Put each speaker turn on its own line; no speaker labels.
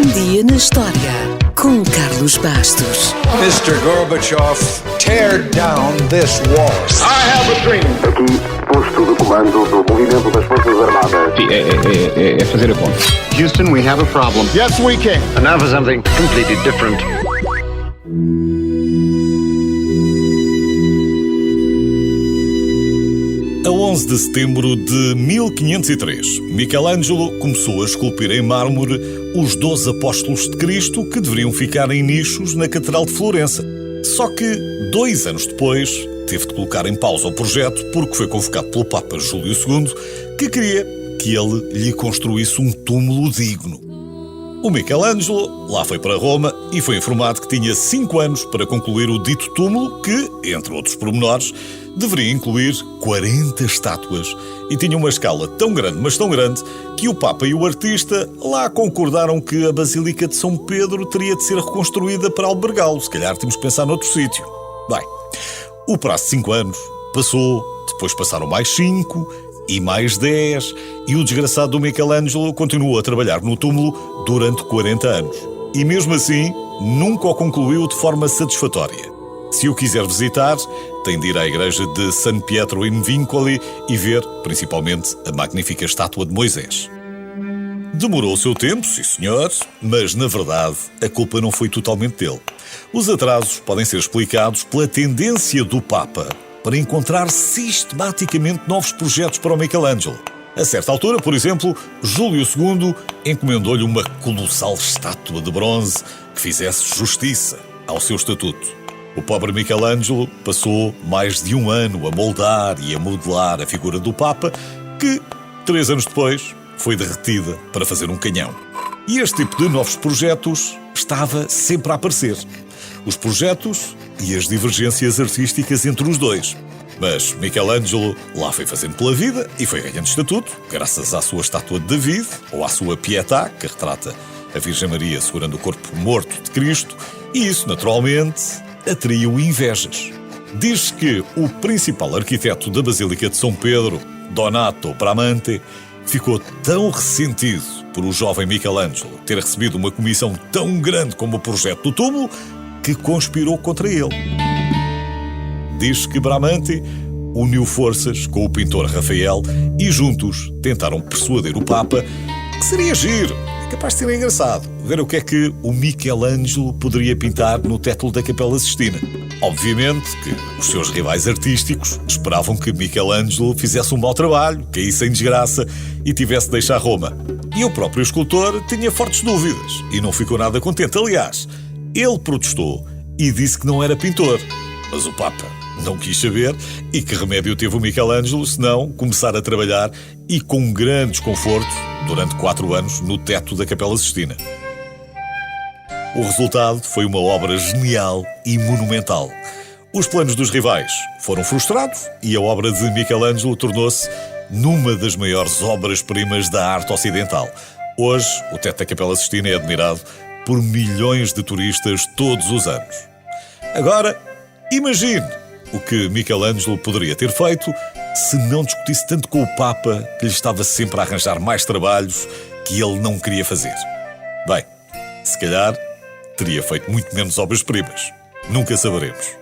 dia na história, com Carlos Bastos.
Mr. Gorbachev, tear down this wall.
I have a dream.
Aqui, posto de comando do movimento das Forças Armadas.
É fazer a conta.
Houston, we have a problem.
Yes, we can.
And now for something completely different.
A 11 de setembro de 1503, Michelangelo começou a esculpir em mármore os 12 apóstolos de Cristo que deveriam ficar em nichos na Catedral de Florença. Só que, 2 anos depois, teve de colocar em pausa o projeto porque foi convocado pelo Papa Júlio II, que queria que ele lhe construísse um túmulo digno. O Michelangelo lá foi para Roma e foi informado que tinha 5 anos para concluir o dito túmulo que, entre outros pormenores, deveria incluir 40 estátuas e tinha uma escala tão grande, mas tão grande, que o Papa e o artista lá concordaram que a Basílica de São Pedro teria de ser reconstruída para albergá-lo. Se calhar temos que pensar noutro sítio. Bem, o prazo de 5 anos passou, depois passaram mais 5 e mais 10, e o desgraçado do Michelangelo continuou a trabalhar no túmulo durante 40 anos. E mesmo assim, nunca o concluiu de forma satisfatória. Se o quiser visitar, tem de ir à igreja de San Pietro in Vincoli e ver, principalmente, a magnífica estátua de Moisés. Demorou o seu tempo, sim senhor, mas, na verdade, a culpa não foi totalmente dele. Os atrasos podem ser explicados pela tendência do Papa para encontrar sistematicamente novos projetos para o Michelangelo. A certa altura, por exemplo, Júlio II encomendou-lhe uma colossal estátua de bronze que fizesse justiça ao seu estatuto. O pobre Michelangelo passou mais de 1 ano a moldar e a modelar a figura do Papa, que, 3 anos depois, foi derretida para fazer um canhão. E este tipo de novos projetos estava sempre a aparecer. Os projetos e as divergências artísticas entre os dois. Mas Michelangelo lá foi fazendo pela vida e foi ganhando estatuto, graças à sua estátua de David, ou à sua Pietà, que retrata a Virgem Maria segurando o corpo morto de Cristo, e isso, naturalmente, atraiu invejas. Diz-se que o principal arquiteto da Basílica de São Pedro, Donato Bramante, ficou tão ressentido por o jovem Michelangelo ter recebido uma comissão tão grande como o projeto do túmulo, que conspirou contra ele. Diz que Bramante uniu forças com o pintor Rafael e juntos tentaram persuadir o Papa que seria giro, capaz de ser engraçado, ver o que é que o Michelangelo poderia pintar no teto da Capela Sistina. Obviamente que os seus rivais artísticos esperavam que Michelangelo fizesse um mau trabalho, caísse em desgraça e tivesse de deixar Roma. E o próprio escultor tinha fortes dúvidas e não ficou nada contente. Aliás, ele protestou e disse que não era pintor, mas o Papa não quis saber, e que remédio teve o Michelangelo senão começar a trabalhar e com grande desconforto durante 4 anos no teto da Capela Sistina. O resultado foi uma obra genial e monumental. Os planos dos rivais foram frustrados e a obra de Michelangelo tornou-se numa das maiores obras-primas da arte ocidental. Hoje, o teto da Capela Sistina é admirado por milhões de turistas todos os anos. Agora, imagine o que Michelangelo poderia ter feito se não discutisse tanto com o Papa, que lhe estava sempre a arranjar mais trabalhos que ele não queria fazer. Bem, se calhar teria feito muito menos obras-primas. Nunca saberemos.